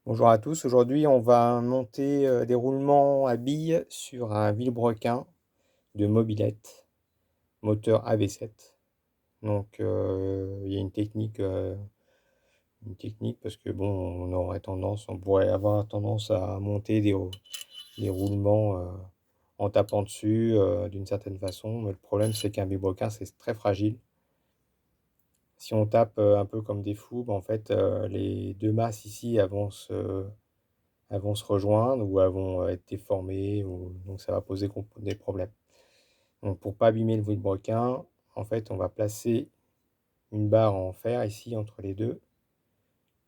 Bonjour à tous, aujourd'hui on va monter des roulements à billes sur un vilebrequin de mobilette, moteur AV7. Donc il y a une technique parce que bon, on pourrait avoir tendance à monter des roulements en tapant dessus d'une certaine façon, mais le problème c'est qu'un vilebrequin c'est très fragile. Si on tape un peu comme des fous, en fait les deux masses ici elles vont se rejoindre ou elles vont être déformées, donc ça va poser des problèmes. Donc pour pas abîmer le vilebrequin, en fait, on va placer une barre en fer ici entre les deux.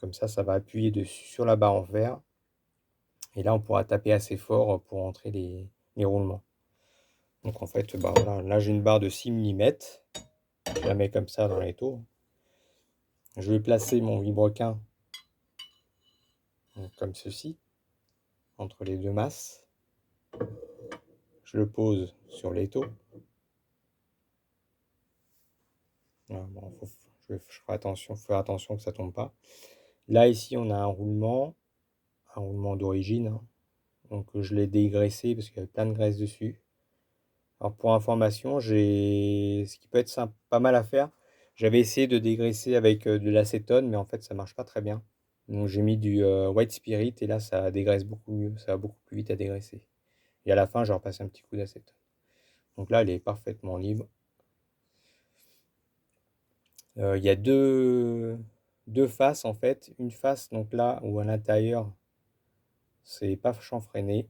Comme ça va appuyer dessus sur la barre en fer. Et là, on pourra taper assez fort pour entrer les roulements. Donc en fait, voilà, là j'ai une barre de 6 mm. Je la mets comme ça dans les taux. Je vais placer mon vilebrequin comme ceci, entre les deux masses. Je le pose sur l'étau. Voilà, bon, je ferai attention que ça tombe pas. Là, ici, on a un roulement d'origine, hein. Donc je l'ai dégraissé parce qu'il y avait plein de graisse dessus. Alors pour information, ce qui peut être pas mal à faire, j'avais essayé de dégraisser avec de l'acétone, mais en fait ça marche pas très bien. Donc j'ai mis du white spirit et là ça dégraisse beaucoup mieux, ça va beaucoup plus vite à dégraisser. Et à la fin, je repasse un petit coup d'acétone. Donc là, elle est parfaitement libre. Il y a deux faces en fait. Une face donc là où à l'intérieur c'est pas chanfreiné.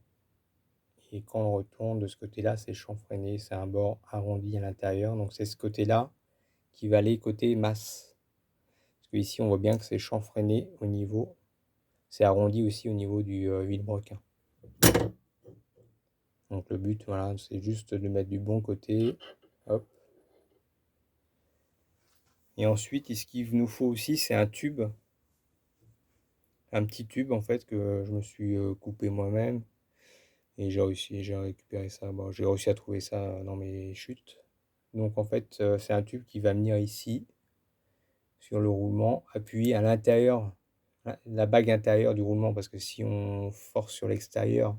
Et quand on retourne de ce côté-là, c'est chanfreiné, c'est un bord arrondi à l'intérieur. Donc c'est ce côté-là qui va aller côté masse. Parce que ici on voit bien que c'est chanfreiné au niveau, c'est arrondi aussi au niveau du vilebrequin. Donc le but, voilà, c'est juste de mettre du bon côté. Hop. Et ensuite, ce qu'il nous faut aussi, c'est un tube. Un petit tube en fait que je me suis coupé moi-même. Et j'ai récupéré ça. Bon, j'ai réussi à trouver ça dans mes chutes. Donc en fait, c'est un tube qui va venir ici sur le roulement, appuyer à l'intérieur, la bague intérieure du roulement, parce que si on force sur l'extérieur,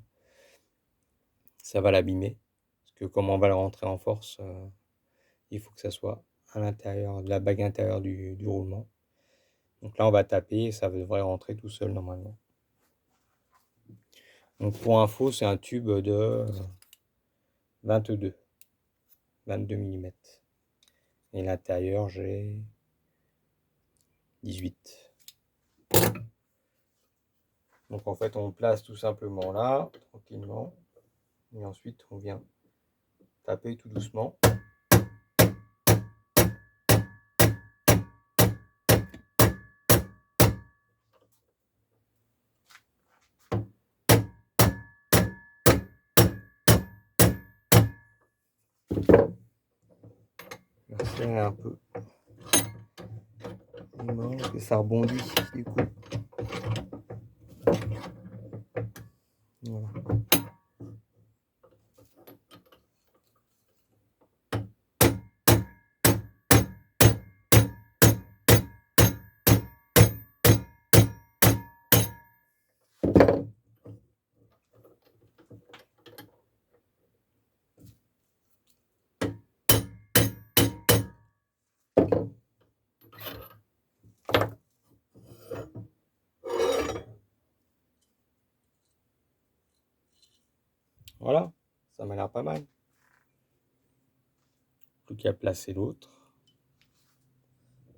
ça va l'abîmer. Parce que comme on va le rentrer en force, il faut que ça soit à l'intérieur de la bague intérieure du roulement. Donc là, on va taper et ça devrait rentrer tout seul normalement. Donc pour info, c'est un tube de 22 mm. Et l'intérieur, j'ai 18. Donc en fait, on place tout simplement là, tranquillement. Et ensuite, on vient taper tout doucement. Serrer un peu. Non, parce que ça rebondit du coup. Voilà. Voilà, ça m'a l'air pas mal. Plus qu'à placer l'autre.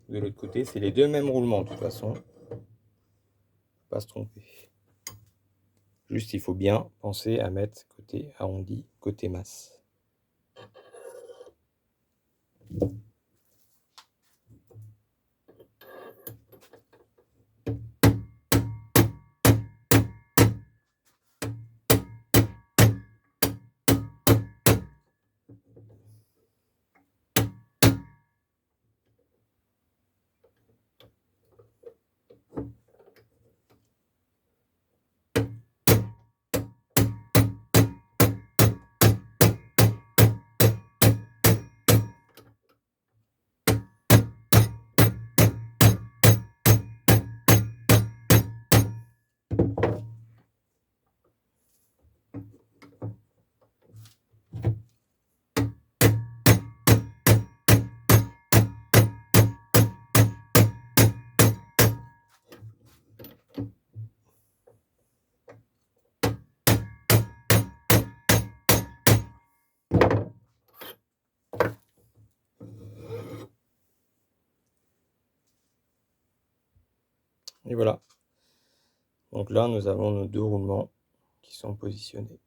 De l'autre côté, c'est les deux mêmes roulements de toute façon. Faut pas se tromper. Juste, il faut bien penser à mettre côté arrondi, côté masse. Et voilà. Donc là, nous avons nos 2 roulements qui sont positionnés.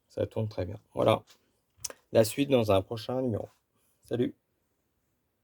Ça tourne très bien. Voilà. La suite dans un prochain numéro. Salut!